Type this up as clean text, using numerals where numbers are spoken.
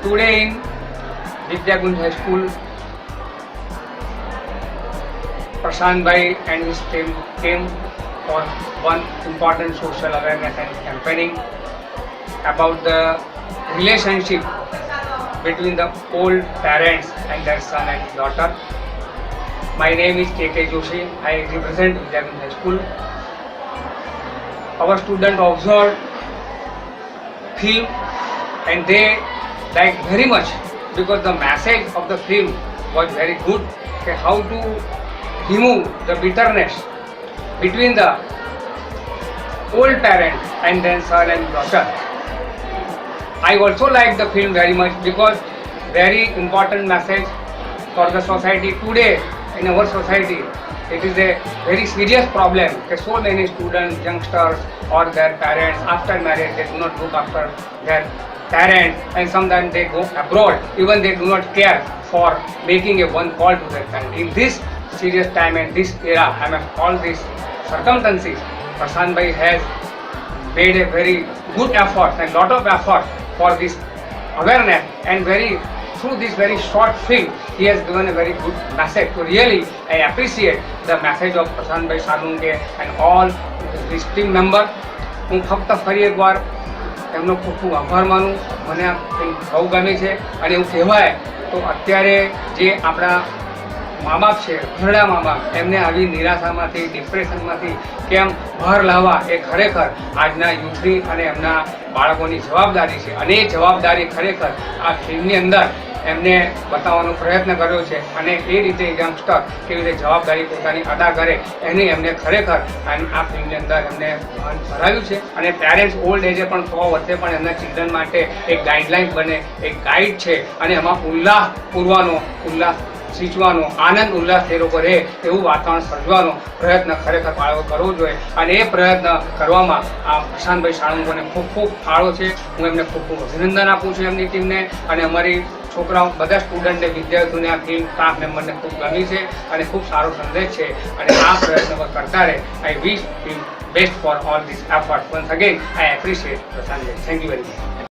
Today in Vidyagunj High School, Prashant Bhai and his team came for one important social awareness and campaigning about the relationship between the old parents and their son and daughter. My name is K.K. Joshi. I represent Vidyagunj High School. Our students observed film and they liked very much because the message of the film was very good. Okay, how to remove the bitterness between the old parent and then son and daughter. I also like the film very much because very important message for the society today. In our society, it is a very serious problem. Okay, so many students, youngsters or their parents after marriage, they do not look after their parents and sometimes they go abroad. Even they do not care for making a one call to their family. In this serious time and this era, among all these circumstances, Prashant Bhai has made a very good effort and lot of effort for this awareness and through this very short film, he has given a very good message. So really, I appreciate the message of Prashant Bhai Salunke and all his team member. હું ફક્ત ફરી એકવાર એમનો ખૂબ ખૂબ આભાર માનું. મને આ ફિલ્મ બહુ ગમે છે અને એવું કહેવાય તો અત્યારે જે આપણા મા બાપ છે, ઘરડા મા બાપ, એમને આવી નિરાશામાંથી, ડિપ્રેશનમાંથી કેમ બહાર લાવવા એ ખરેખર આજના યુથની અને એમના બાળકોની જવાબદારી છે. અને એ જવાબદારી ખરેખર આ ફિલ્મની અંદર એમને બતાવવાનો પ્રયત્ન કર્યો છે અને એ રીતે યંગસ્ટર કેવી રીતે જવાબદારી પોતાની અદા કરે એની એમને ખરેખર આ ફિલ્મની અંદર એમને ભરાવ્યું છે. અને પેરેન્ટ્સ ઓલ્ડ એજે પણ 100 વર્ષે પણ એમના ચિલ્ડ્રન માટે એક ગાઈડલાઇન બને, એક ગાઈડ છે અને એમાં ઉલ્લાસ પૂરવાનો, ઉલ્લાસ સિંચવાનો, આનંદ ઉલ્લાસ એ લોકો રહે એવું વાતાવરણ સર્જવાનો પ્રયત્ન ખરેખર બાળકો કરવો જોઈએ. અને એ પ્રયત્ન કરવામાં આ પ્રશાંતભાઈ સાળંગોને ખૂબ ખૂબ ફાળો છે. હું એમને ખૂબ ખૂબ અભિનંદન આપું છું એમની ટીમને અને અમારી છોકરાઓ બધા સ્ટુડન્ટને, વિદ્યાર્થીઓને આ ફિલ્મ સ્ટાફ મેમ્બરને ખૂબ ગમી છે અને ખૂબ સારો સંદેશ છે અને આ પ્રયત્ન કરતા રહે. I wish him best for all this effort. Once again I appreciate Prashantbhai. Thank you very much.